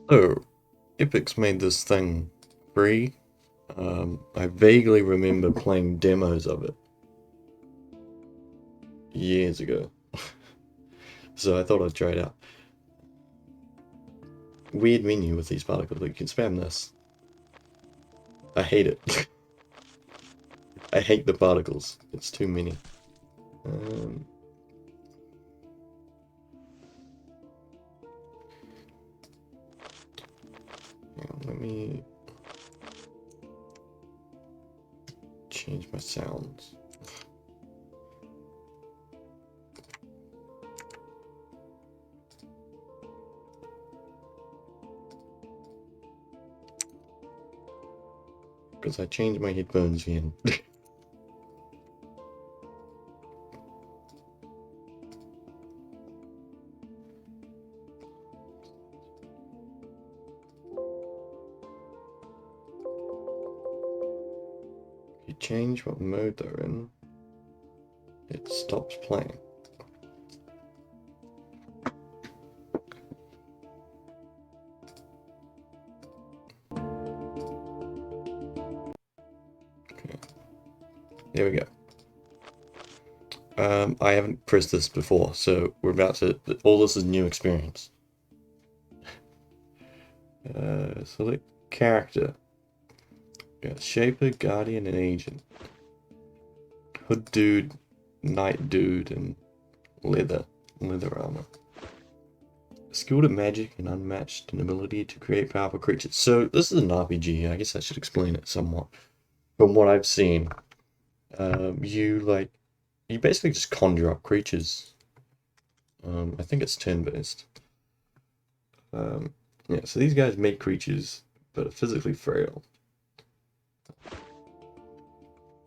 Oh, Epic's made this thing free. I vaguely remember playing demos of it years ago, so I thought I'd try it out. Weird menu with these particles. You can spam this. I hate it. I hate the particles. It's too many. Um, Hang on, let me change my sounds. Because I changed my headphones again. You change what mode they're in, it stops playing. Okay, there we go. I haven't pressed this before, so we're about to. All this is new experience. Select character. Got Shaper, Guardian, and Agent. Hood Dude, Knight Dude, and Leather Armor. Skilled at magic and unmatched in ability to create powerful creatures. So this is an RPG. I guess I should explain it somewhat. From what I've seen, you basically just conjure up creatures. I think it's turn-based. Yeah, so these guys make creatures, but are physically frail.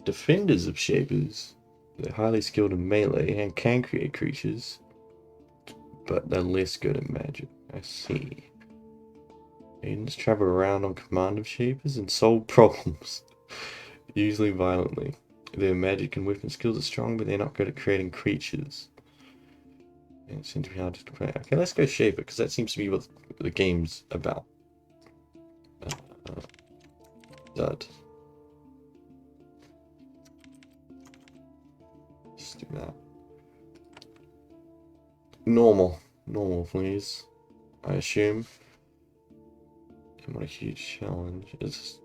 Defenders of Shapers, they're highly skilled in melee and can create creatures, but they're less good at magic. I see. Agents travel around on command of Shapers and solve problems, usually violently. Their magic and weapon skills are strong, but they're not good at creating creatures. And it seems to be hard to play. Okay, let's go Shaper, because that seems to be what the game's about. Dud. Let's do that. Normal, please. I assume. And what a huge challenge. It's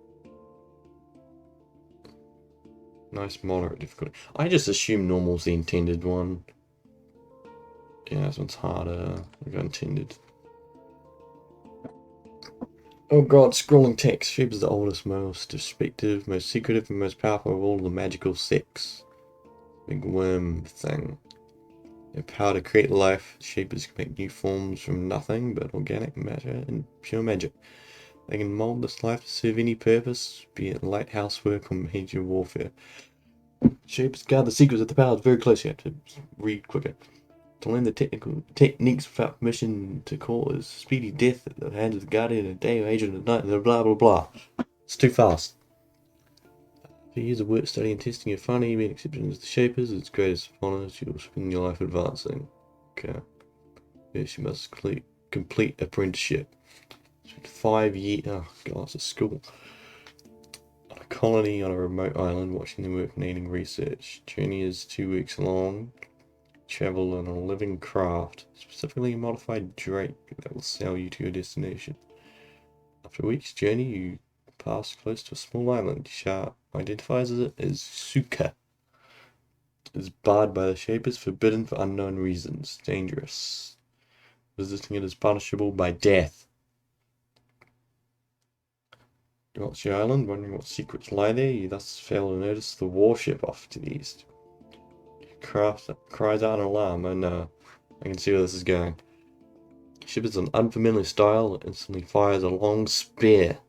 nice moderate difficulty. I just assume normal's the intended one. Yeah, this one's harder. I got intended. Oh god, scrolling text. Shape is the oldest, most respective, most secretive, and most powerful of all the magical sects. Big worm thing. Their power to create life. Shapers can make new forms from nothing but organic matter and pure magic. They can mold this life to serve any purpose, be it light housework or major warfare. Shapers guard the secrets of the powers very closely. You have to read quicker. To learn the technical techniques without permission to cause speedy death at the hands of the guardian of day or agent of night, blah blah blah. It's too fast. For years of work, study, and testing, you're finally being accepted as the Shapers. It's greatest honours. You'll spend your life advancing. Okay. Yes, you must complete apprenticeship. 5 years. Oh god, it's a school. On a colony on a remote island, watching the work needing research. Journey is 2 weeks long. Travel on a living craft, specifically a modified drake that will sail you to your destination. After a week's journey, you pass close to a small island. Sharp identifies it as Suka. It is barred by the Shapers, forbidden for unknown reasons. Dangerous. Visiting it is punishable by death. You watch the island, wondering what secrets lie there. You thus fail to notice the warship off to the east. Craft cries out in alarm. Oh no, I can see where this is going. Ship is an unfamiliar style, instantly fires a long spear.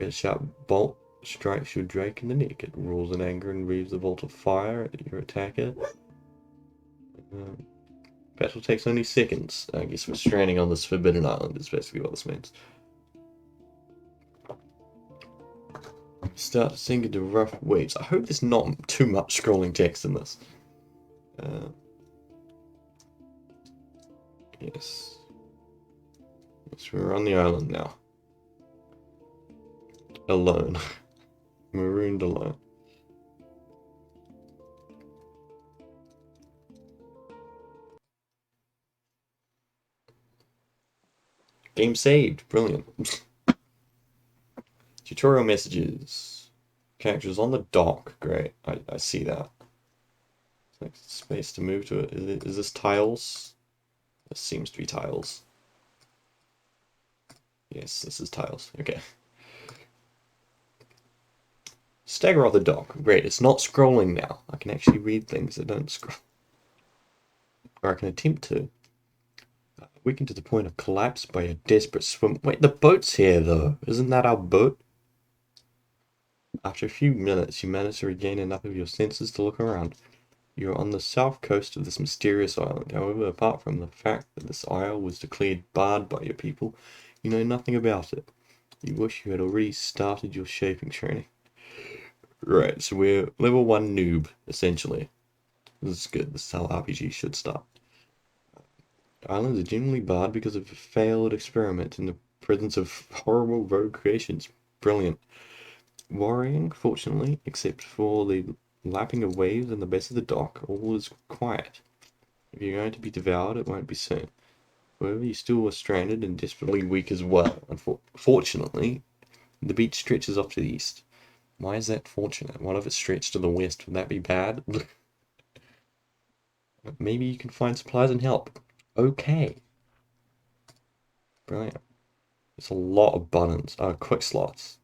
Red sharp bolt strikes your drake in the neck. It roars in anger and breathes a bolt of fire at your attacker. Battle takes only seconds. I guess we're stranding on this forbidden island is basically what this means. Start to sink into rough waves. I hope there's not too much scrolling text in this. Yes. So we're on the island now. Alone. Marooned alone. Game saved. Brilliant. Tutorial messages. Characters on the dock. Great. I see that. Like space to move to it. Is this tiles? This seems to be tiles. Yes, this is tiles. Okay. Stagger off the dock. Great. It's not scrolling now. I can actually read things that don't scroll. Or I can attempt to. Weakened to the point of collapse by a desperate swim. Wait, the boat's here though. Isn't that our boat? After a few minutes, you manage to regain enough of your senses to look around. You're on the south coast of this mysterious island. However, apart from the fact that this isle was declared barred by your people, you know nothing about it. You wish you had already started your shaping training. Right, so we're level 1 noob, essentially. This is good. This is how RPG should start. Islands are generally barred because of a failed experiment in the presence of horrible rogue creations. Brilliant. Worrying, fortunately, except for the lapping of waves on the base of the dock, all is quiet. If you're going to be devoured, it won't be soon. However, you still are stranded and desperately weak as well. Unfortunately, the beach stretches off to the east. Why is that fortunate? What if it stretched to the west? Would that be bad? Maybe you can find supplies and help. Okay. Brilliant. There's a lot of buttons. Quick slots.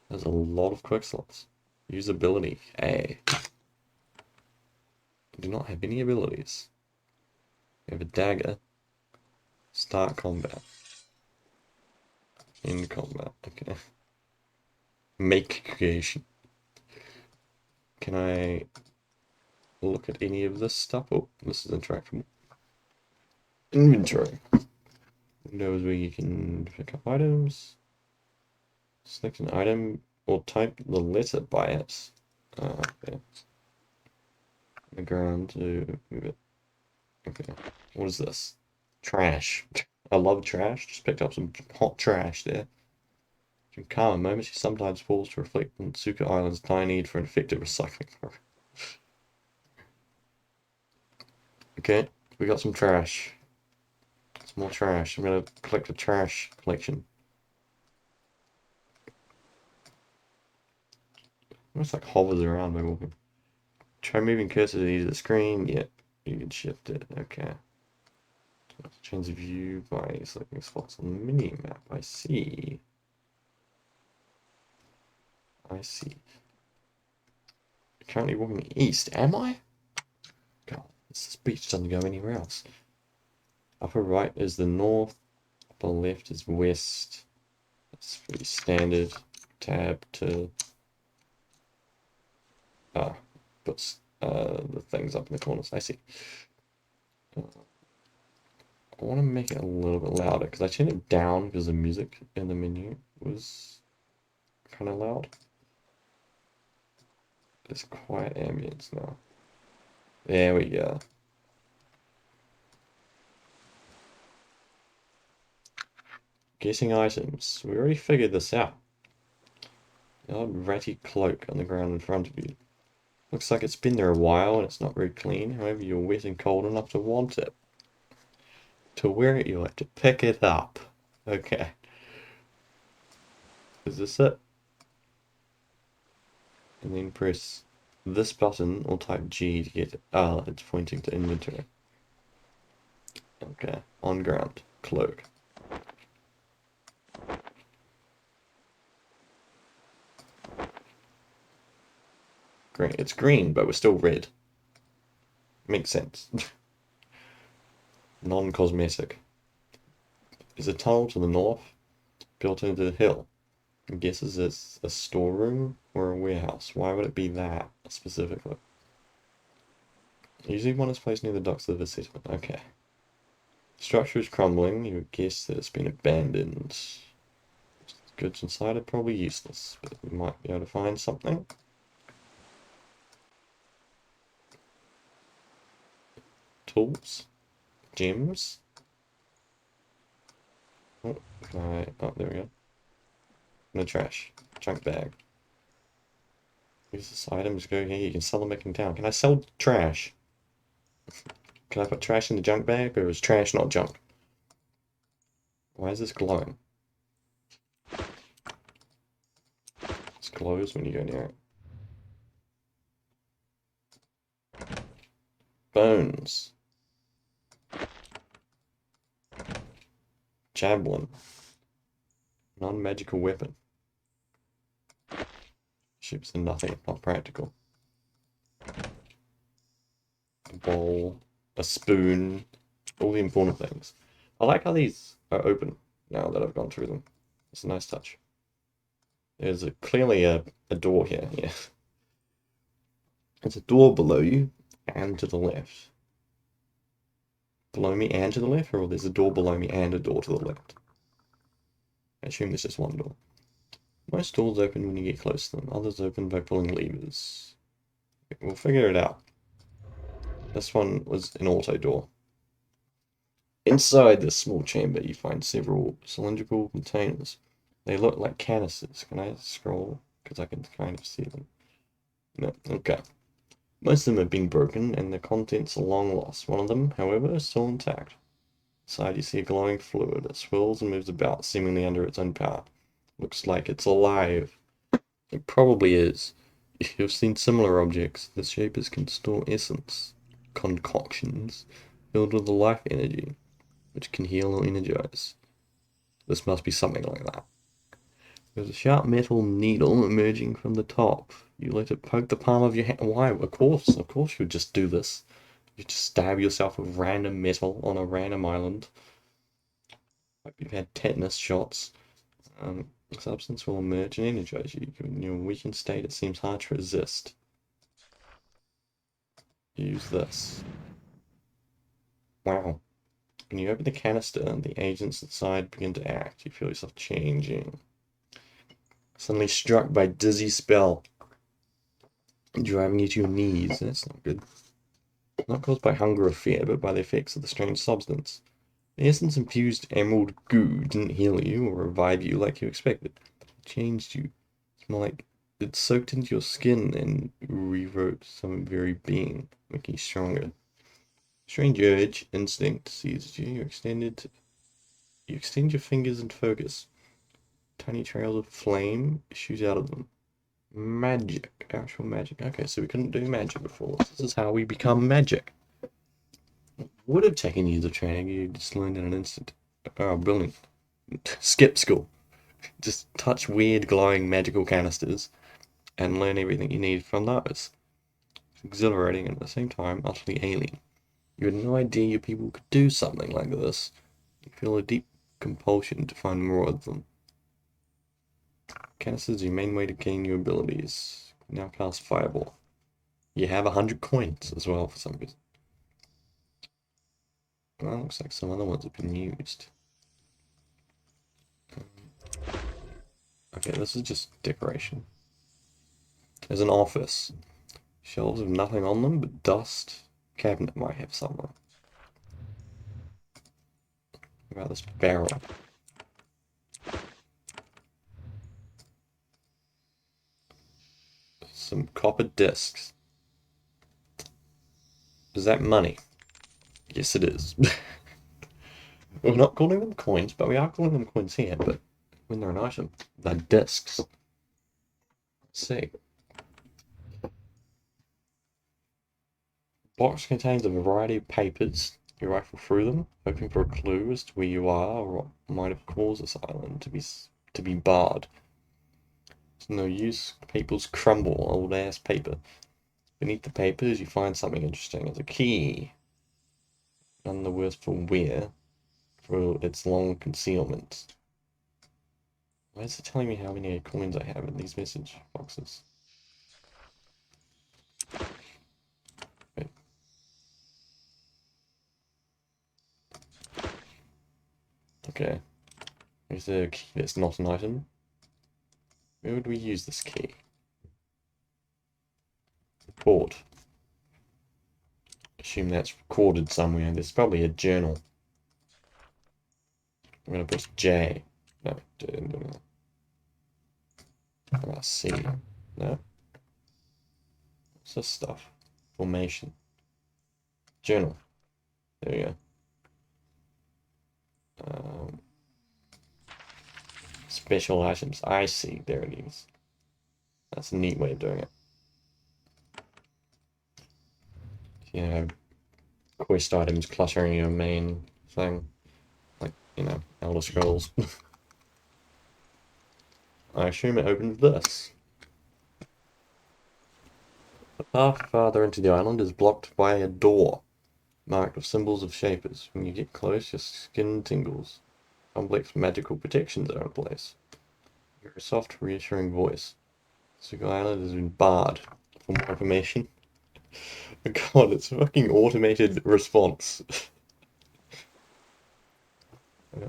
There's a lot of quick slots. Usability. A. Do not have any abilities. We have a dagger. Start combat. End combat. Okay. Make creation. Can I look at any of this stuff? Oh, this is interactable. Inventory. Windows where you can pick up items. Select an item or type the letter by it. Okay. The ground to move it. Okay. What is this? Trash. I love trash. Just picked up some hot trash there. In calmer moments, you sometimes pause to reflect on Tsuka Island's dire need for an effective recycling program. Okay, we got some trash. Some more trash. I'm gonna collect a trash collection. Almost like hovers around by walking. Try moving cursor to the screen. Yep, you can shift it. Okay. Change the view by selecting spots on the mini map. I see. I see. Currently walking east. Am I? God, this beach doesn't go anywhere else. Upper right is the north. Upper left is west. That's pretty standard. Tab to puts the things up in the corners. I see. I want to make it a little bit louder because I turned it down because the music in the menu was kind of loud. It's quiet ambience now. There we go. Guessing items. We already figured this out. The odd ratty cloak on the ground in front of you. Looks like it's been there a while and it's not very clean. However, you're wet and cold enough to want it. To wear it, you have to pick it up. Okay. Is this it? And then press this button or type G to get it. Ah, it's pointing to inventory. Okay. On ground. Cloak. Green. It's green, but we're still red. Makes sense. Non-cosmetic. Is a tunnel to the north built into the hill. I guess is this a storeroom or a warehouse? Why would it be that specifically? Usually one is placed near the docks of the settlement. Okay. Structure is crumbling. You would guess that it's been abandoned. Goods inside are probably useless, but we might be able to find something. Tools. Gems. Oh, can I... Oh, there we go. No trash. Junk bag. Use this item, just go here, you can sell them back in town. Can I sell trash? Can I put trash in the junk bag, or is trash not junk? Why is this glowing? It glows when you go near it. Bones. Javelin. Non-magical weapon. Ships are nothing, not practical. A bowl. A spoon. All the important things. I like how these are open now that I've gone through them. It's a nice touch. There's clearly a door here, yeah. There's a door below you and to the left. Below me and to the left, or there's a door below me and a door to the left? I assume there's just one door. Most doors open when you get close to them, others open by pulling levers. We'll figure it out. This one was an auto door. Inside this small chamber you find several cylindrical containers. They look like canisters. Can I scroll? Because I can kind of see them. No, okay. Most of them have been broken and the contents are long lost. One of them, however, is still intact. Inside you see a glowing fluid. It swirls and moves about, seemingly under its own power. Looks like it's alive. It probably is. If you've seen similar objects, the shapers can store essence, concoctions, filled with the life energy, which can heal or energize. This must be something like that. There's a sharp metal needle emerging from the top. You let it poke the palm of your hand. Why? Of course you would just do this. You just stab yourself with random metal on a random island. Like you've had tetanus shots. The substance will emerge and energize you. In your weakened state, it seems hard to resist. Use this. Wow. When you open the canister, the agents inside begin to act. You feel yourself changing. Suddenly struck by dizzy spell, driving you to your knees. That's not good. Not caused by hunger or fear, but by the effects of the strange substance. The essence-infused emerald goo didn't heal you or revive you like you expected. It changed you. It's more like it soaked into your skin and rewrote some very being, making you stronger. Strange urge, instinct seizes you. You extend your fingers and focus. Tiny trails of flame shoot out of them. Magic. Actual magic. Okay, so we couldn't do magic before. This is how we become magic. Would have taken years of training. You just learned in an instant. Oh, brilliant. Skip school. Just touch weird glowing magical canisters and learn everything you need from those. It's exhilarating and at the same time utterly alien. You had no idea your people could do something like this. You feel a deep compulsion to find more of them. Canisters are your main way to gain your abilities. Now cast Fireball. You have 100 coins as well for some reason. Well, looks like some other ones have been used. Okay, this is just decoration. There's an office. Shelves with nothing on them but dust. Cabinet might have somewhere. What about this barrel? Some copper discs. Is that money? Yes, it is. We're not calling them coins, but we are calling them coins here. But when they're an item, they're discs. Let's see. Box contains a variety of papers. You rifle through them, hoping for a clue as to where you are or what might have caused this island to be barred. It's no use. Papers crumble, old ass paper. Beneath the papers, you find something interesting. It's a key. None the worse for wear, for its long concealment. Why is it telling me how many coins I have in these message boxes? Wait. Okay. Is there a key that's not an item? Where would we use this key? Report. Assume that's recorded somewhere. There's probably a journal. I'm gonna press J. No, didn't do that. C. No. What's this stuff? Formation. Journal. There you go. Special items. I see. There it is. That's a neat way of doing it. Yeah, quest items cluttering your main thing. Like, you know, Elder Scrolls. I assume it opens this. The path farther into the island is blocked by a door, marked with symbols of shapers. When you get close, your skin tingles. Complex magical protections are in place. You hear a soft, reassuring voice. Sugar Island has been barred. For more information. God, it's a fucking automated response.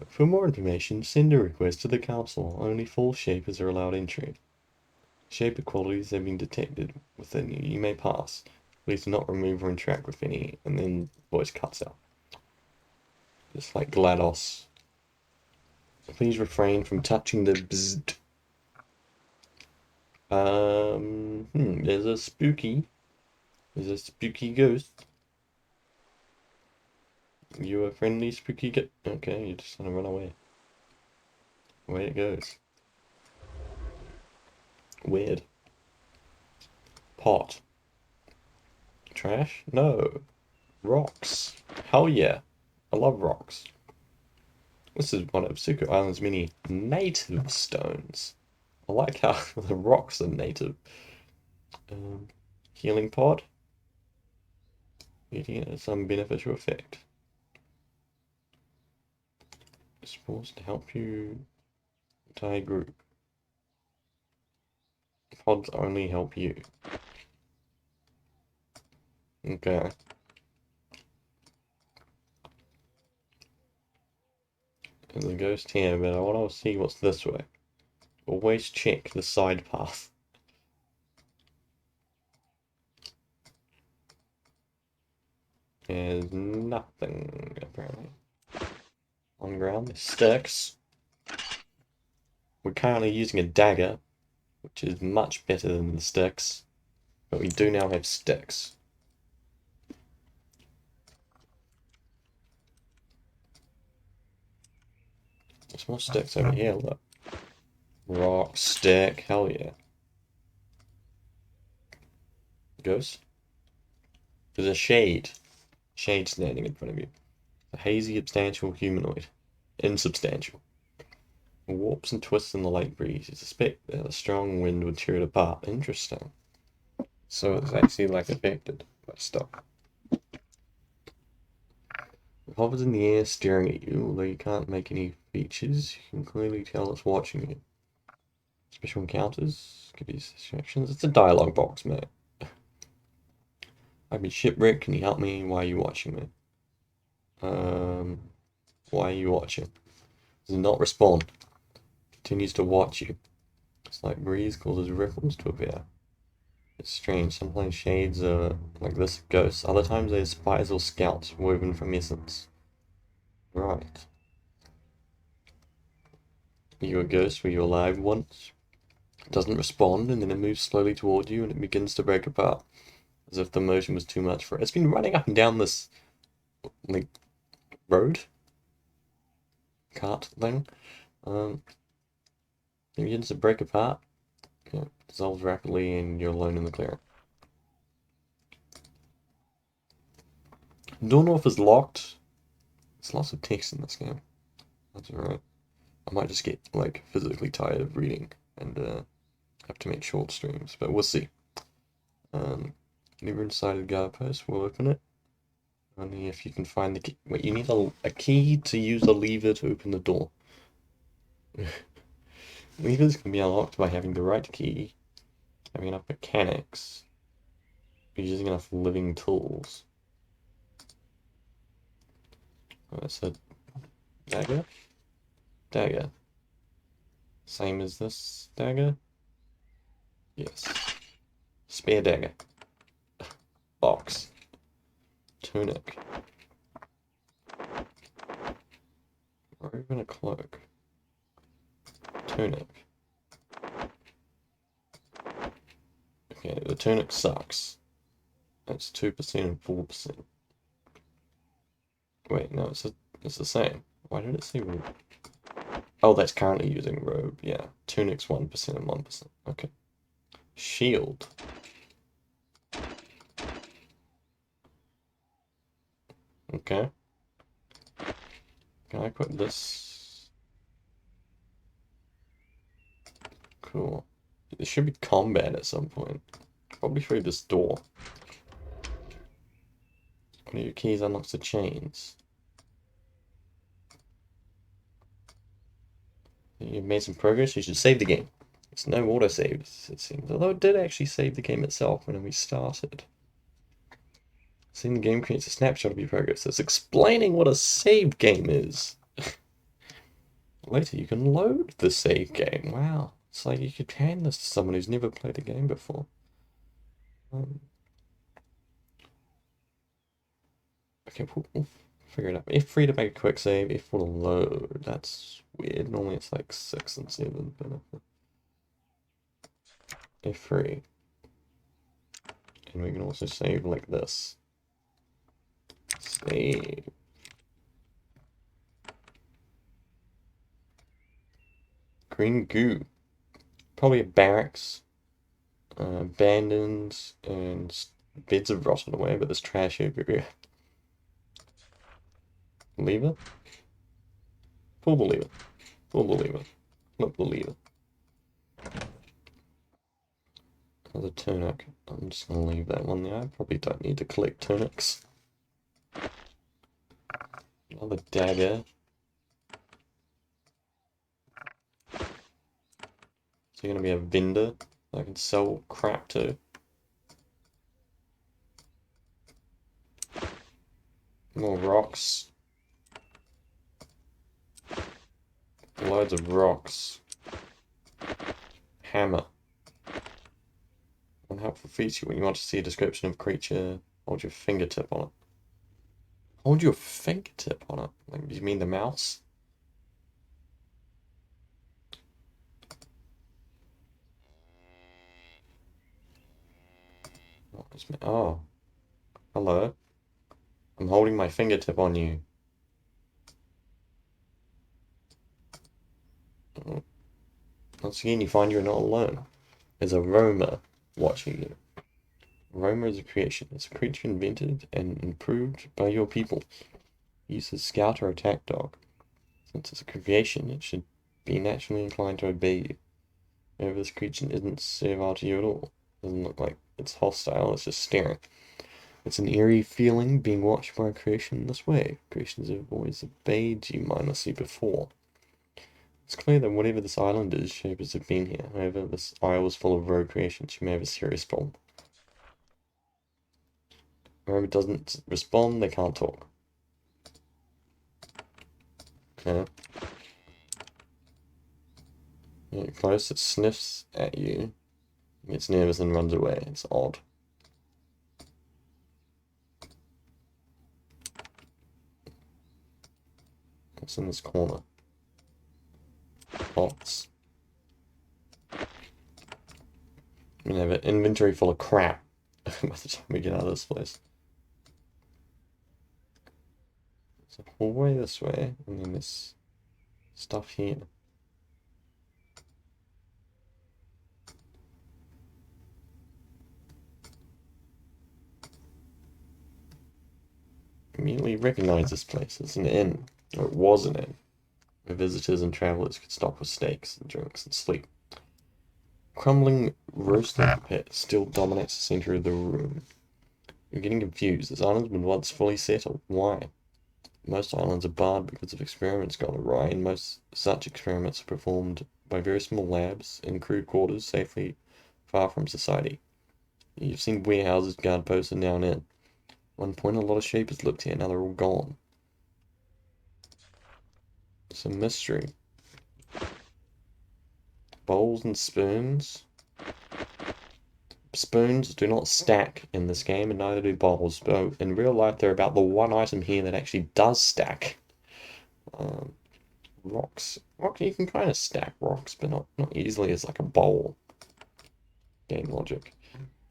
For more information, send a request to the council. Only full shapers are allowed entry. Shaper qualities have been detected within you. You may pass. Please do not remove or interact with any. And then voice cuts out. Just like GLaDOS. Please refrain from touching the bzzzt. There's a spooky. There's a spooky ghost. You a friendly spooky ghost? Okay, you're just gonna run away. Away it goes. Weird. Pot. Trash? No. Rocks. Hell yeah. I love rocks. This is one of Suku Island's many native stones. I like how the rocks are native. Healing pod. Eating some beneficial effect. It's supposed to help you tie group. Pods only help you. Okay. There's a ghost here, but I want to see what's this way. Always check the side path. There's nothing, apparently. On ground, there's sticks. We're currently using a dagger, which is much better than the sticks. But we do now have sticks. There's more sticks over here, look. Rock, stick, hell yeah. Ghost? There's a shade. Shade standing in front of you. A hazy, substantial humanoid. Insubstantial. Warps and twists in the light breeze. You suspect that a strong wind would tear it apart. Interesting. So it's actually like affected by stuff. It hovers in the air staring at you, although you can't make any features. You can clearly tell it's watching you. Special encounters, give you distractions. It's a dialogue box, mate. I've been shipwrecked. Can you help me? Why are you watching me? Why are you watching? Does not respond. Continues to watch you. It's like breeze causes ripples to appear. It's strange. Sometimes shades are like this ghosts. Other times they're spires or scouts woven from essence. Right. Are you a ghost? Were you alive once? It doesn't respond, and then it moves slowly toward you, and it begins to break apart. As if the motion was too much for it. It's been running up and down this, like, road? Cart thing. It begins to break apart. Okay. Dissolves rapidly, and you're alone in the clearing. Door north is locked. There's lots of text in this game. That's alright. I might just get, like, physically tired of reading and have to make short streams, but we'll see. Never inside a guard post, we'll open it. Only if you can find the key. Wait, you need a key to use a lever to open the door. Levers can be unlocked by having the right key, having enough mechanics, using enough living tools. That's a dagger? Dagger. Same as this dagger? Yes. Spare dagger. Box. Tunic. Or even a cloak. Tunic. Okay, the tunic sucks. That's 2% and 4%. Wait, no, it's the same. Why did it say robe? Oh, that's currently using robe. Yeah, tunic's 1% and 1%. Okay. Shield. Okay. Can I equip this? Cool. There should be combat at some point. Probably through this door. One of your keys unlocks the chains. You've made some progress, you should save the game. It's no autosaves, it seems. Although it did actually save the game itself when we started. Seeing the game creates a snapshot of your progress. It's explaining what a save game is. Later, you can load the save game. Wow. It's like you could hand this to someone who's never played a game before. Okay, we'll figure it out. F3 to make a quick save, F4 to load. That's weird. Normally it's like 6 and 7, but F3. And we can also save like this. Save. Green goo. Probably a barracks. Abandoned and beds have rotted away, but there's trash everywhere. Lever? Pull the lever. Pull the lever. Flip the lever. Another tunic. I'm just gonna leave that one there. I probably don't need to collect tunics. Another dagger. So you're gonna be a vendor that I can sell crap to. More rocks. Loads of rocks. Hammer. One helpful feature when you want to see a description of a creature, hold your fingertip on it. Hold your fingertip on it? Like, do you mean the mouse? Oh. Hello. I'm holding my fingertip on you. Once again, you find you're not alone. There's a roamer watching you. Roamer is a creation. It's a creature invented and improved by your people. It uses scout or attack dog. Since it's a creation, it should be naturally inclined to obey you. However, this creature isn't servile to you at all. Doesn't look like it's hostile, it's just staring. It's an eerie feeling being watched by a creation in this way. Creations have always obeyed you mindlessly before. It's clear that whatever this island is, shapers have been here. However, this isle is full of rogue creations. You may have a serious problem. Whoever doesn't respond, they can't talk. Okay. You get close, it sniffs at you, gets nervous and runs away. It's odd. What's in this corner? Pots. I'm gonna have an inventory full of crap by the time we get out of this place. There's a hallway this way, and then there's stuff here. Immediately recognize this place. It's an inn. Or it was an inn. Where visitors and travelers could stop with steaks and drinks and sleep. Crumbling roasting pit still dominates the center of the room. You're getting confused. This island's been once fully settled. Why? Most islands are barred because of experiments gone awry, and most such experiments are performed by very small labs in crude quarters safely far from society. You've seen warehouses, guard posts, and now an inn. At one point, a lot of shapers lived here, now they're all gone. It's a mystery. Bowls and spoons. Spoons do not stack in this game, and neither do bowls. But in real life, they're about the one item here that actually does stack. Rocks. You can kind of stack rocks, but not easily as like a bowl. Game logic.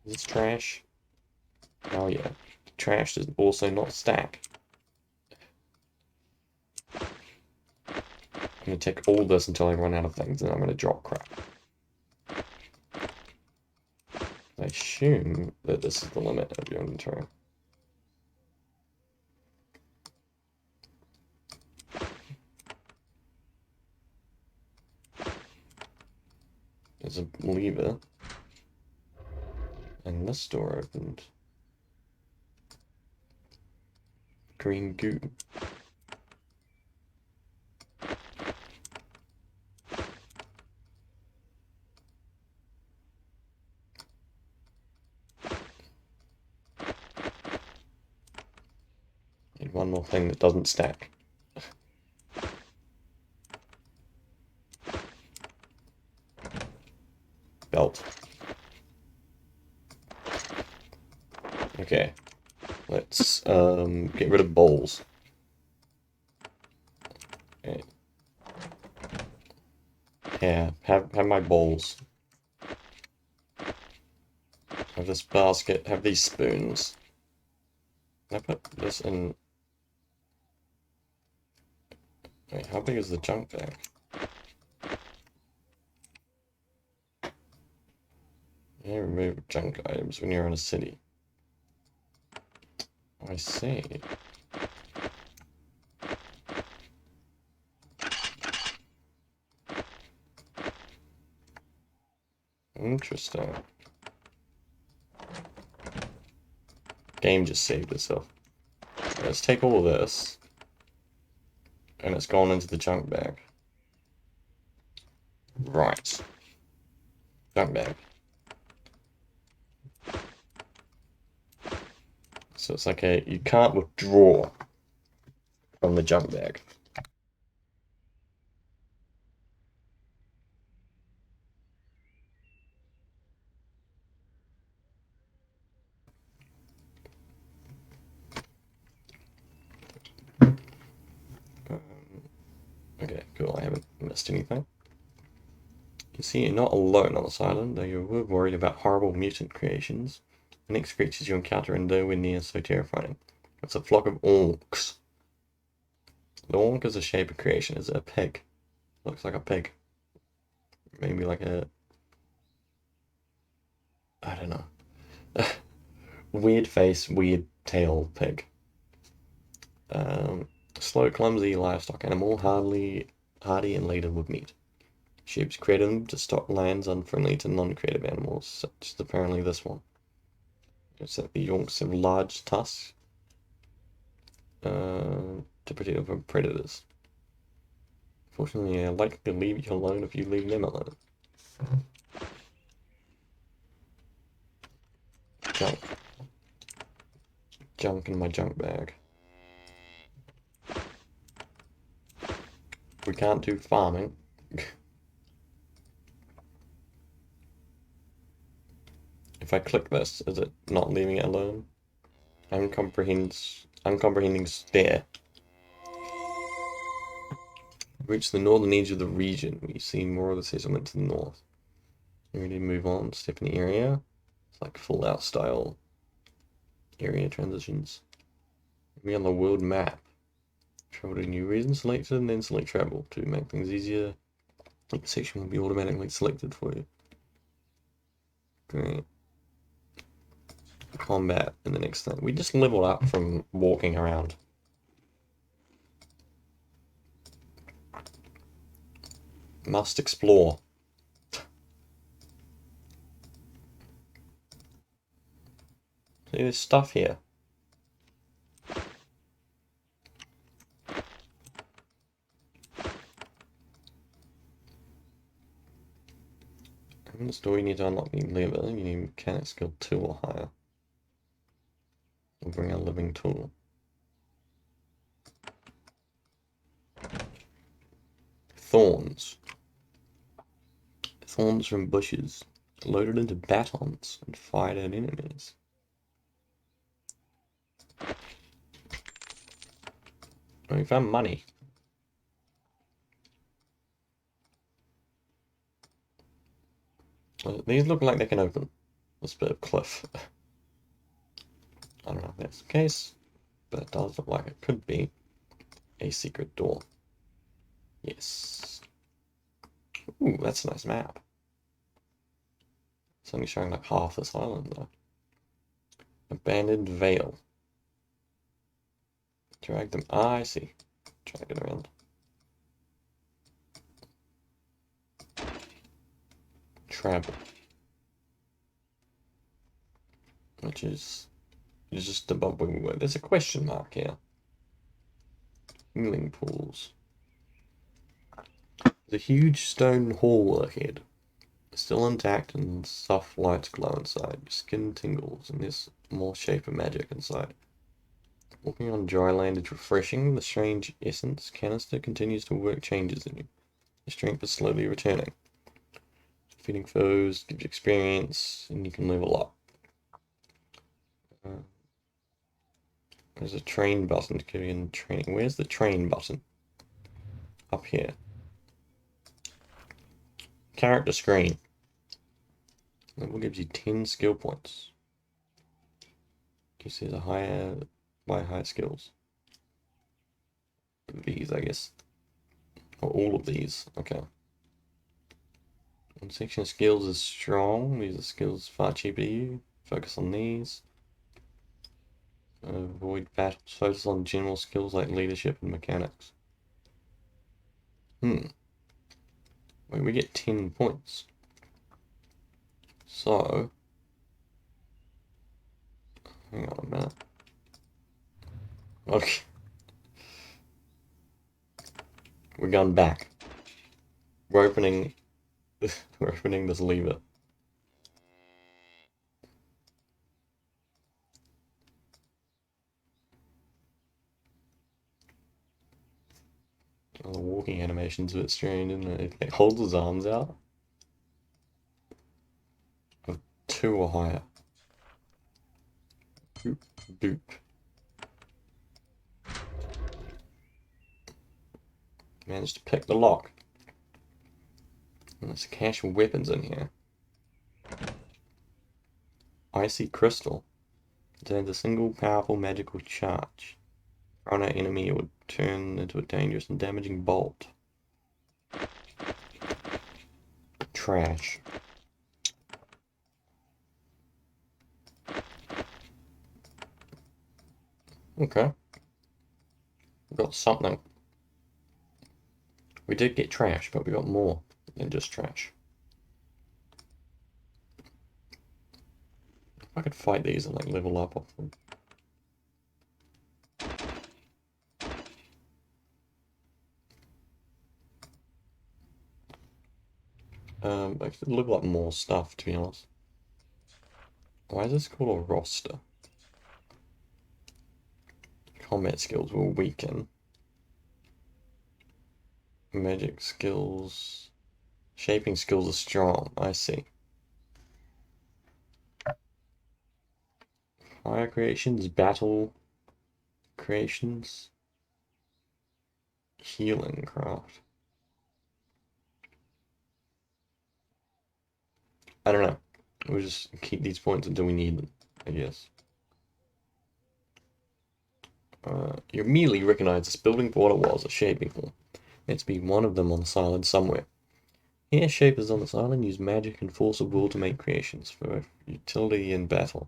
Is this trash? Oh yeah. Trash does also not stack. I'm gonna take all this until I run out of things, and I'm gonna drop crap. I assume that this is the limit of your inventory. There's a lever. And this door opened. Green goo. Need one more thing that doesn't stack. Belt. Okay. Let's get rid of bowls. Okay. Yeah, have my bowls. Have this basket, have these spoons. Can I put this in? Wait, how big is the junk bag? Yeah, remove junk items when you're in a city. I see. Interesting. Game just saved itself. Let's take all of this. And it's gone into the junk bag. Right. Junk bag. So it's like you can't withdraw from the junk bag. Okay, cool. I haven't missed anything. You see, you're not alone on this island, though you were worried about horrible mutant creations. The next creatures you encounter are nowhere near so terrifying. It's a flock of orcs. The orc is a shape of creation. Is it a pig? Looks like a pig. Maybe like a... I don't know. Weird face, weird tail pig. Slow, clumsy livestock animal, hardy and laden with meat. Shapes created to stock lands unfriendly to non-creative animals, such as apparently this one. It's that the Yonks have large tusks to protect them from predators. Fortunately, I like to leave you alone if you leave them alone. Junk. Junk in my junk bag. We can't do farming. If I click this, is it not leaving it alone? Uncomprehending stare. Reach the northern edge of the region. We see more of the settlement to the north. You ready to move on? Step in the area. It's like Fallout style area transitions. Be on the world map. Travel to a new region selected and then select travel to make things easier. The section will be automatically selected for you. Great. Combat in the next thing. We just leveled up from walking around. Must explore. See, there's stuff here. In the store, you need to unlock new lever. You need mechanic skill 2 or higher. We'll bring a living tool. Thorns. Thorns from bushes. Loaded into batons and fired at enemies. Oh, we found money. These look like they can open this bit of cliff. I don't know if that's the case, but it does look like it could be a secret door. Yes. Ooh, that's a nice map. It's only showing like half this island though. Abandoned Vale. Drag them. Ah, I see. Drag it around. Travel. Which is just above where we were. There's a question mark here. Healing pools. There's a huge stone hall ahead. Still intact and soft lights glow inside. Your skin tingles and there's more shape of magic inside. Walking on dry land is refreshing. The strange essence canister continues to work changes in you. Your strength is slowly returning. Defeating foes gives you experience and you can level up. There's a train button to give you training. Where's the train button? Up here. Character screen. Level gives you 10 skill points. You see the higher skills. These, I guess. Or all of these. Okay. One section of skills is strong. These are skills far cheaper to you. Focus on these. Avoid battles. Focus on general skills like leadership and mechanics. Wait, we get 10 points. So, hang on a minute. Okay. We're going back. We're opening this lever. Oh, the walking animation's a bit strange, isn't it? It holds his arms out. Of 2 or higher. Doop, doop. Managed to pick the lock. And there's a cache of weapons in here. Icy crystal. Contains a single powerful magical charge. On an enemy, it would turn into a dangerous and damaging bolt. Trash. Okay. We got something. We did get trash, but we got more than just trash. If I could fight these and like level up off them. I could level up more stuff, to be honest. Why is this called a roster? Combat skills will weaken. Magic skills. Shaping skills are strong. I see. Fire creations, battle creations, healing craft. I don't know. We'll just keep these points until we need them, I guess. You immediately recognize this building for what it was, a shaping hall. There's to be one of them on this island somewhere. Here, shapers on this island use magic and force of will to make creations for utility in battle.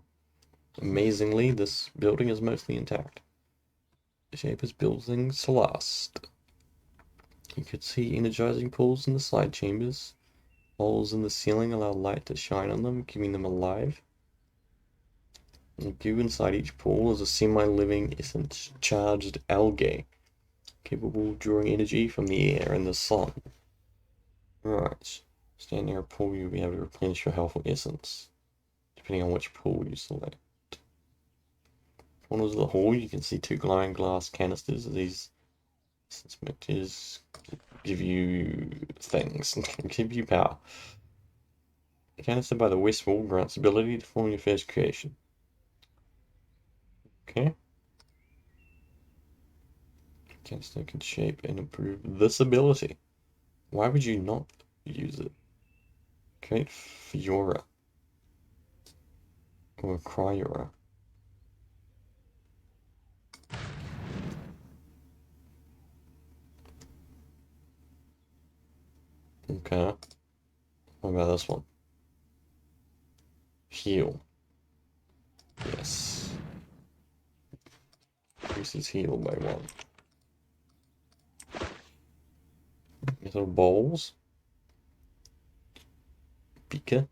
Amazingly, this building is mostly intact. The shapers build things to last. You could see energizing pools in the side chambers. Holes in the ceiling allow light to shine on them, keeping them alive. And goo inside each pool is a semi-living, essence-charged algae, capable of drawing energy from the air and the sun. Right. Stand near a pool, you'll be able to replenish your health or essence, depending on which pool you select. Corners of the hall, you can see 2 glowing glass canisters. These essence mixtures give you things, give you power. The canister by the west wall grants ability to form your first creation. Okay. Canister can shape and improve this ability. Why would you not use it? Create Fiora. Or Cryora. Okay. What about this one? Heal. Yes. Increases heal by 1. Little bowls. Beaker.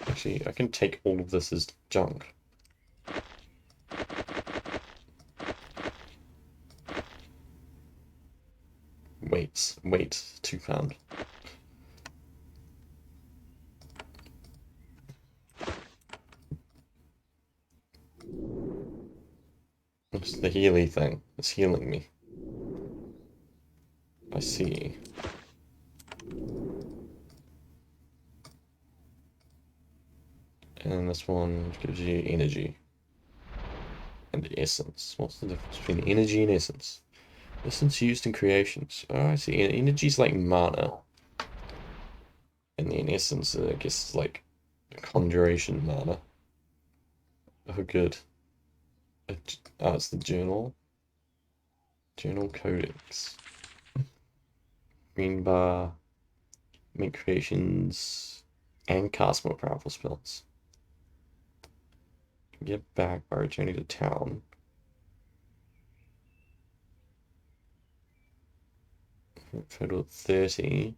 Actually, I can take all of this as junk. Wait, 2 pound. It's the Healy thing. It's healing me. I see. And this one gives you energy. And essence. What's the difference between energy and essence? Essence used in creations. Oh, I see. Energy's like mana. And then essence, I guess, is like conjuration mana. Oh, good. Oh, it's the journal. Journal codex. Green bar. Make creations. And cast more powerful spells. Get back by returning to town. Total 30.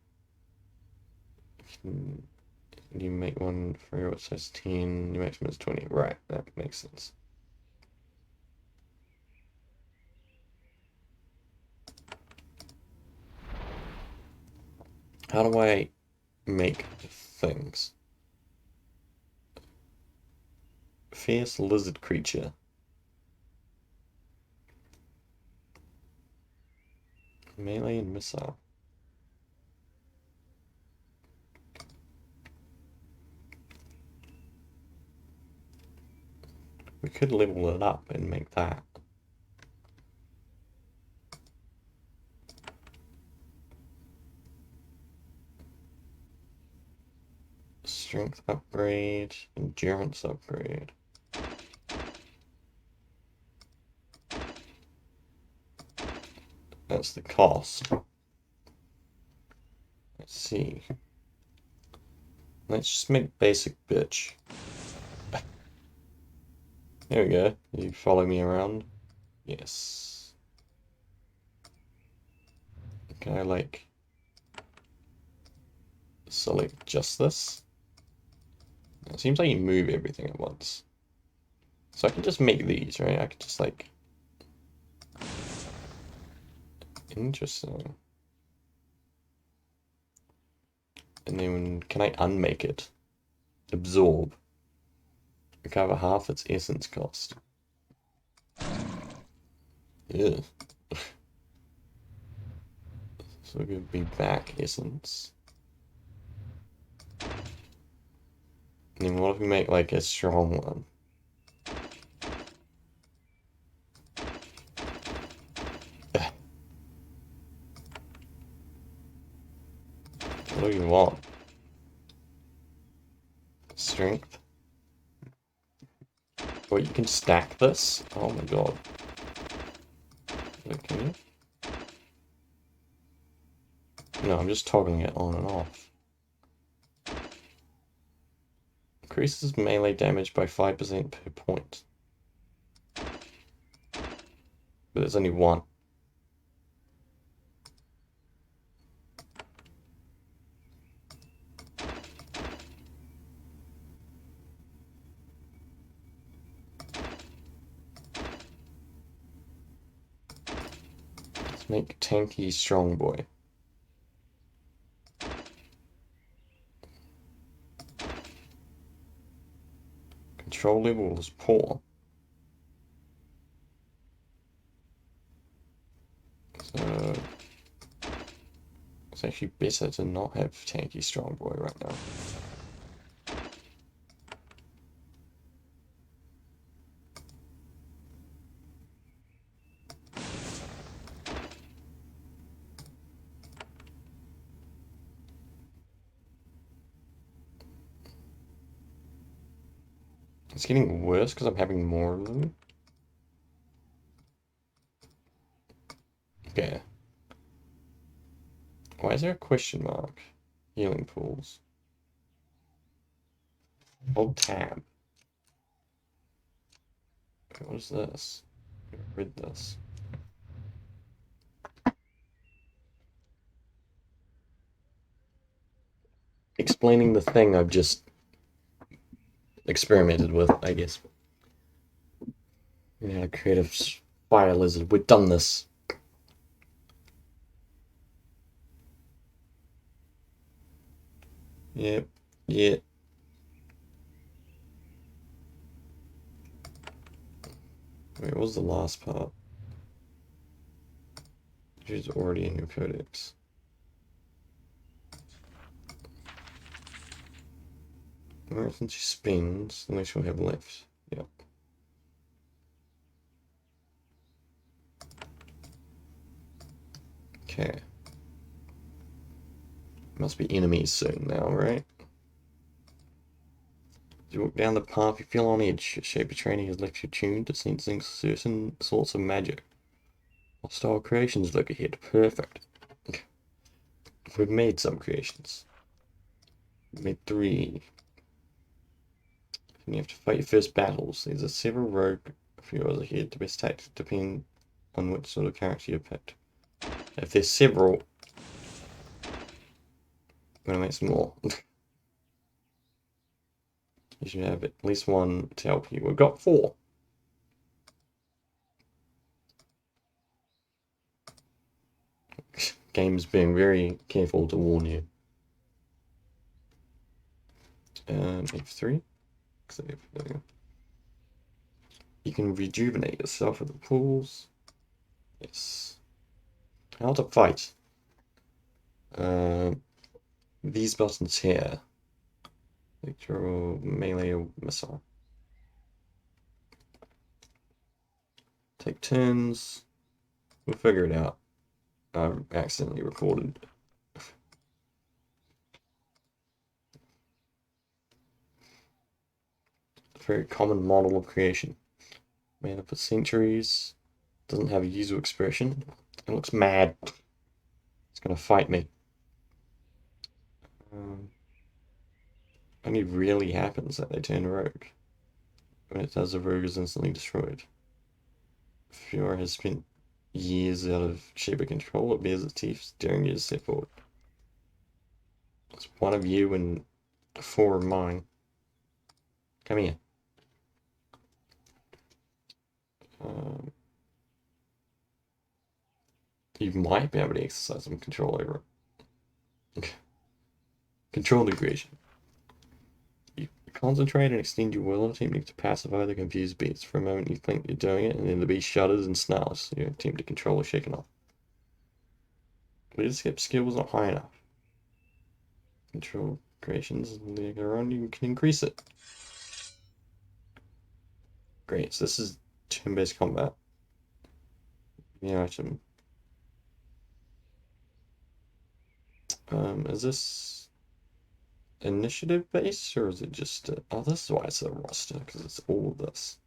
You make one for your size 10. Your maximum is 20. Right, that makes sense. How do I make things? Fierce lizard creature. Melee and missile. We could level it up and make that. Strength upgrade, endurance upgrade. That's the cost. Let's see. Let's just make basic bitch. There we go. You follow me around? Yes. Can I like select just this? It seems like you move everything at once. So I can just make these, right? I could just like... Interesting. And then can I unmake it? Absorb. Recover half its essence cost. Yeah. So we're gonna be back essence. And then what if we make like a strong one? What do you want? Strength? Wait, you can stack this? Oh my god. Wait, can you? No, I'm just toggling it on and off. Increases melee damage by 5% per point. But there's only one. Let's make tanky strong boy. Control level is poor. So it's actually better to not have tanky strong boy right now. It's getting worse because I'm having more of them. Okay. Why is there a question mark? Healing pools. Hold tab. Okay, what is this? Read this. Explaining the thing I've just experimented with, I guess. Yeah, creative fire lizard. We've done this. Yep. Yeah. Wait, what was the last part? She's already in your codex. Alright, since she spins, the next she'll have left. Yep. Okay. Must be enemies soon now, right? As you walk down the path, you feel on edge. Your shape of training has left you tuned to sensing certain sorts of magic. Hostile creations look ahead. Perfect. We've made some creations. We made 3. And you have to fight your first battles. There's a several rogue a few hours ahead. The best tactic depend on which sort of character you picked. If there's several, I'm gonna make some more. You should have at least one to help you. We've got 4. Game's being very careful to warn you. F3. There we go. You can rejuvenate yourself at the pools. Yes. How to fight. These buttons here. Electro, melee, or missile. Take turns. We'll figure it out. I've accidentally recorded. A very common model of creation. Mana for centuries. Doesn't have a user expression. It looks mad. It's gonna fight me. Only rarely happens that they turn rogue. When it does, the rogue is instantly destroyed. Fiora has spent years out of Sheba control. It bears its teeth, daring you to step forward. It's one of you and 4 of mine. Come here. You might be able to exercise some control over it. Control the creation. You concentrate and extend your will, attempting to pacify the confused beast. For a moment you think you're doing it, and then the beast shudders and snarls. You attempt to control is shaken off. Leadership skill was not high enough. Control creations later on, you can increase it. Great, so this is turn-based combat. New item. Is this initiative based or is it just oh, this is why it's a roster, because it's all of this.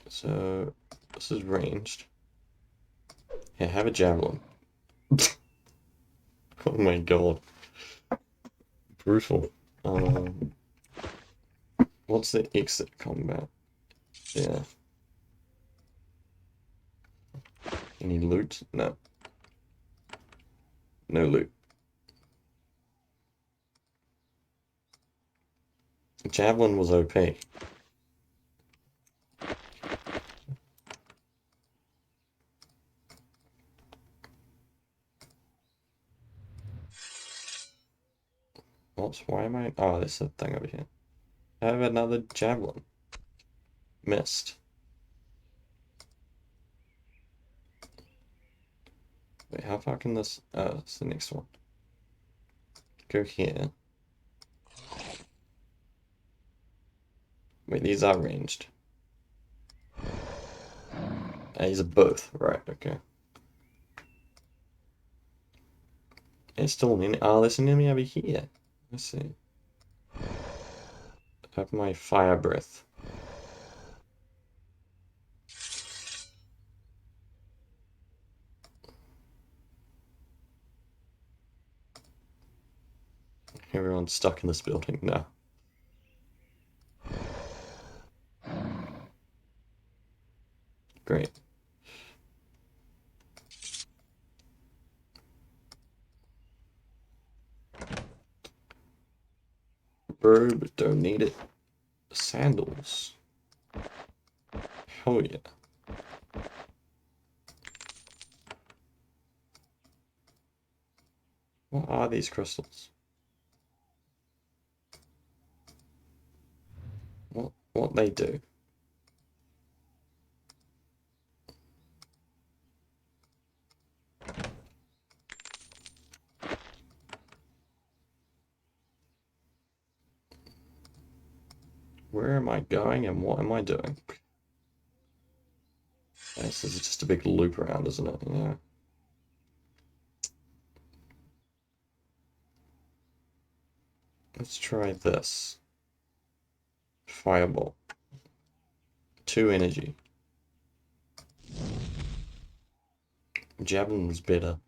So this is ranged. Yeah, have a javelin. Oh my god. Brutal. What's the exit combat? Yeah. Any loot? No. No loot. Javelin was OP. What? Why am I? Oh, there's a thing over here. I have another javelin. Missed. Wait, how far can this? Oh, it's the next one. Go here. Wait, these are ranged. These are both. Right, okay. There's still an enemy. Oh, there's an enemy over here. Let's see. Have my fire breath. Everyone's stuck in this building now. Great. Robe, don't need it. Sandals. Hell yeah. What are these crystals? What they do? Where am I going and what am I doing? This is just a big loop around, isn't it? Yeah. Let's try this. Fireball. 2 energy. Javelin was better.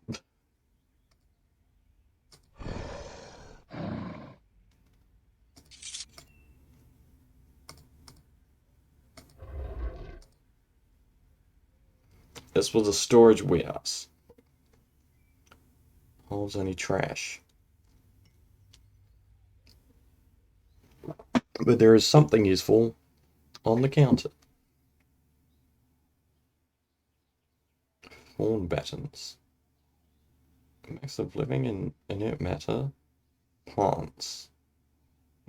This was a storage warehouse. Holds only trash. But there is something useful on the counter. Horn battens. Mix of living and inert matter. Plants.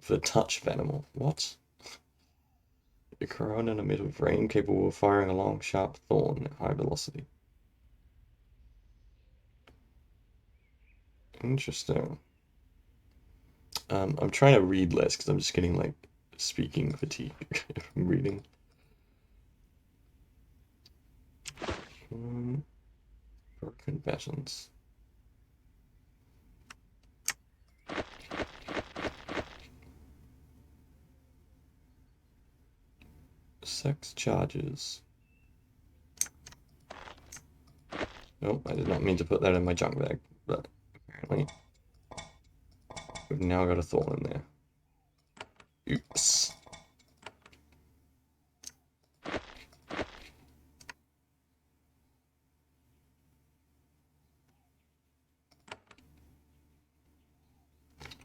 The touch of animal. What? A corona in a metal frame capable of firing a long, sharp thorn at high velocity. Interesting. I'm trying to read less because I'm just getting like speaking fatigue from reading. Broken battens. Sex charges. Nope, I did not mean to put that in my junk bag, but apparently we've now got a thorn in there. Oops.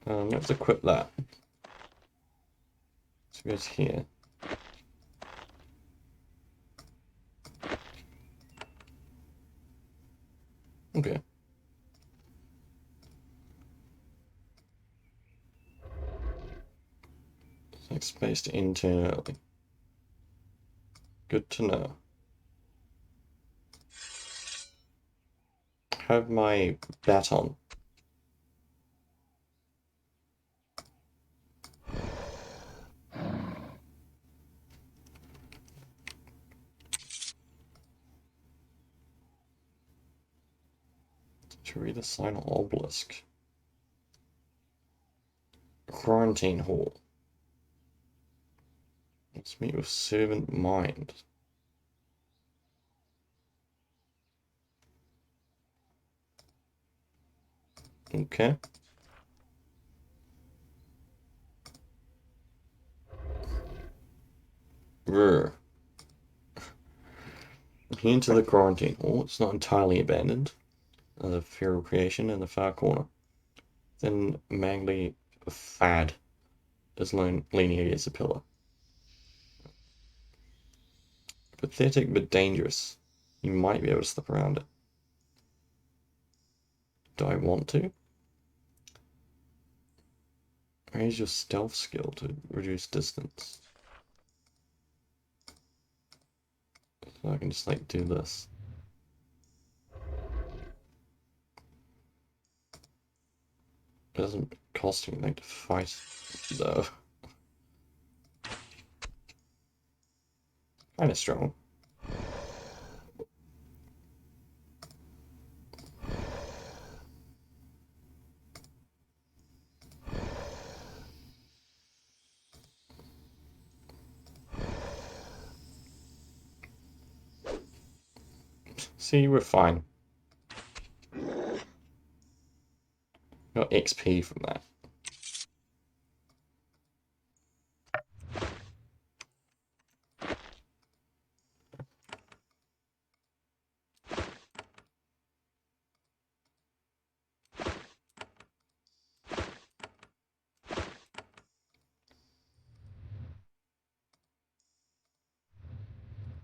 Let's equip that. So it goes here. Okay. Like spaced internally. Good to know. Have my baton. To read a sign or obelisk. Quarantine hall. Let's meet with servant mind. Okay. Brr. Into the quarantine hall. It's not entirely abandoned. Another feral creation in the far corner. Then Mangley Fad is leaning against a pillar. Pathetic but dangerous. You might be able to slip around it. Do I want to? Raise your stealth skill to reduce distance. So I can just like do this. It doesn't cost me anything to fight though. Kinda strong. See, we're fine. Got XP from that.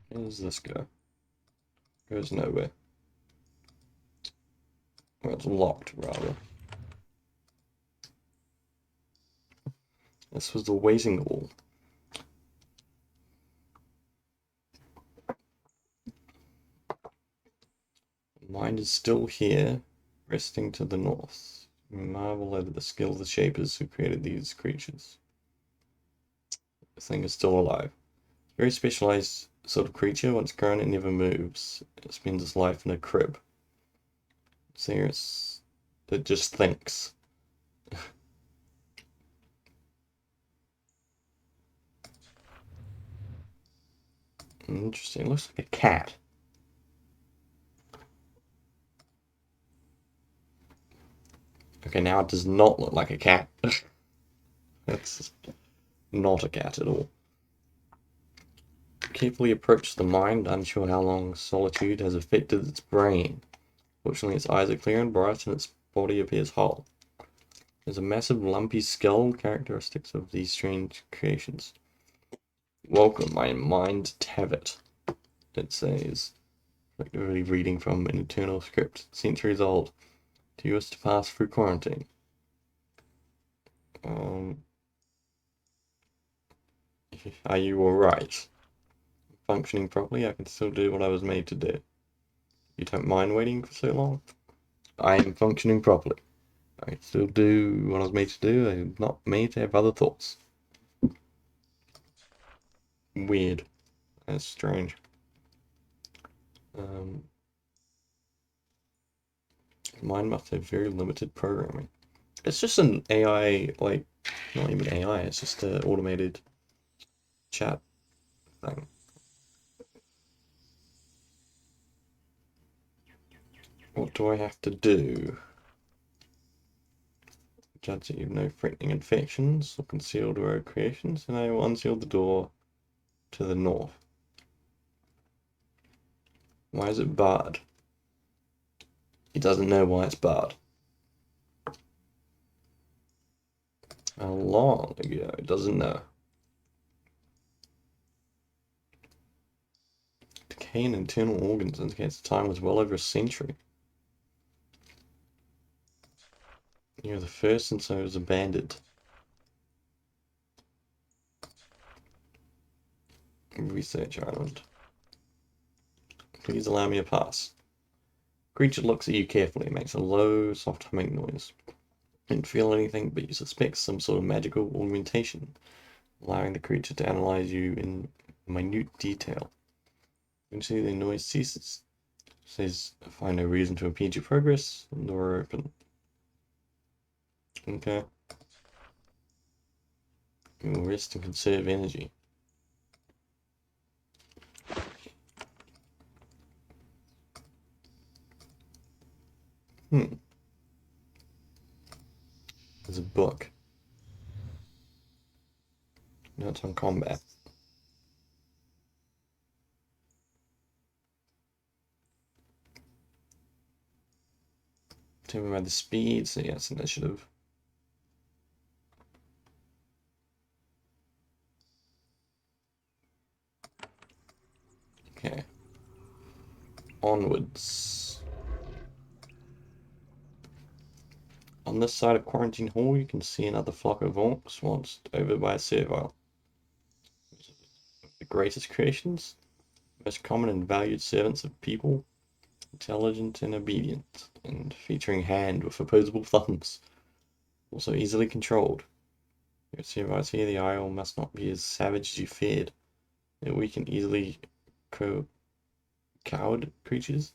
Where does this go? Goes nowhere. Well, it's locked, rather. This was the waiting hall. The mind is still here, resting to the north. We marvel over the skill of the shapers who created these creatures. The thing is still alive. Very specialized sort of creature. Once grown, it never moves. It spends its life in a crib. It just thinks. Interesting. It looks like a cat. Okay, now it does not look like a cat. That's not a cat at all. Carefully approach the mind, unsure how long solitude has affected its brain. Fortunately, its eyes are clear and bright, and its body appears whole. There's a massive lumpy skull, characteristics of these strange creations. Welcome, my mind Tavit, it says, effectively reading from an eternal script, centuries old, to use to pass through quarantine. Are you alright? Functioning properly, I can still do what I was made to do. You don't mind waiting for so long? I am functioning properly. I can still do what I was made to do. I'm not made to have other thoughts. Weird. That's strange. Mine must have very limited programming. It's just an AI, like, not even AI, it's just an automated chat thing. What do I have to do? Judge that you have no threatening infections or concealed road creations, and I will unseal the door to the north. Why is it barred? He doesn't know why it's barred. How long ago? He doesn't know. Decay in internal organs indicates the time was well over a century. You're the first since I was abandoned. Research Island. Please allow me a pass. Creature looks at you carefully, makes a low, soft humming noise. Didn't feel anything, but you suspect some sort of magical augmentation, allowing the creature to analyze you in minute detail. Eventually the noise ceases. Says, I find no reason to impede your progress. Door open. Okay. You will rest and conserve energy. There's a book. Notes on combat. Tell me about the speed, so yes, initiative. Okay. Onwards. On this side of Quarantine Hall, you can see another flock of orcs watched over by a servile. The greatest creations, most common and valued servants of people, intelligent and obedient, and featuring hand with opposable thumbs. Also easily controlled. Your serviles here, the Isle must not be as savage as you feared. They're weak and easily cowed creatures.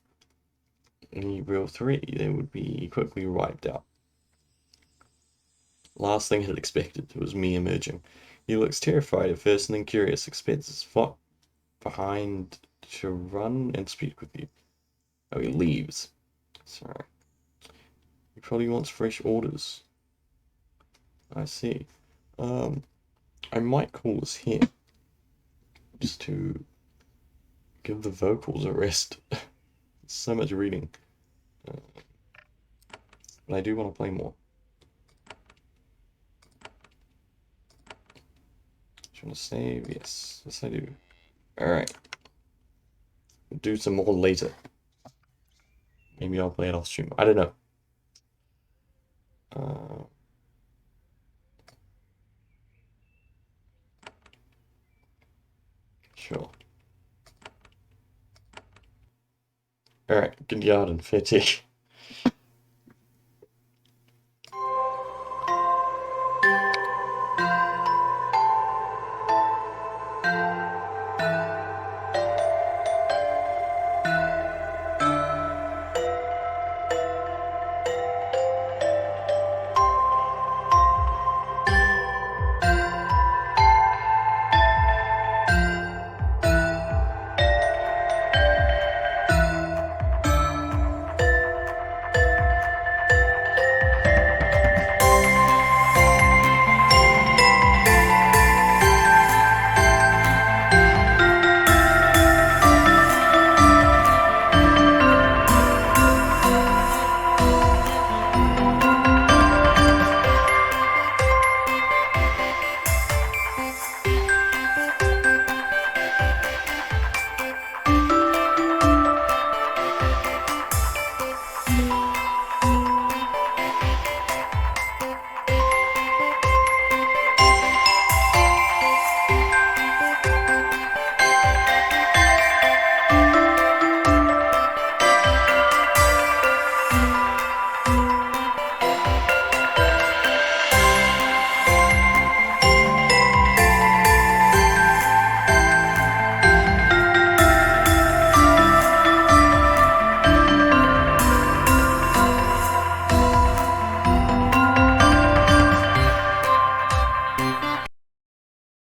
Any real threat, they would be quickly wiped out. Last thing I'd expected was me emerging. He looks terrified at first and then curious, expects his flock behind to run and speak with you. Oh, he leaves. Sorry. He probably wants fresh orders. I see. I might call this here. Just to give the vocals a rest. So much reading. But I do want to play more. Just want to save? Yes. Yes, I do. Alright. We'll do some more later. Maybe I'll play it off stream. I don't know. Sure. Alright, good garden, fair take.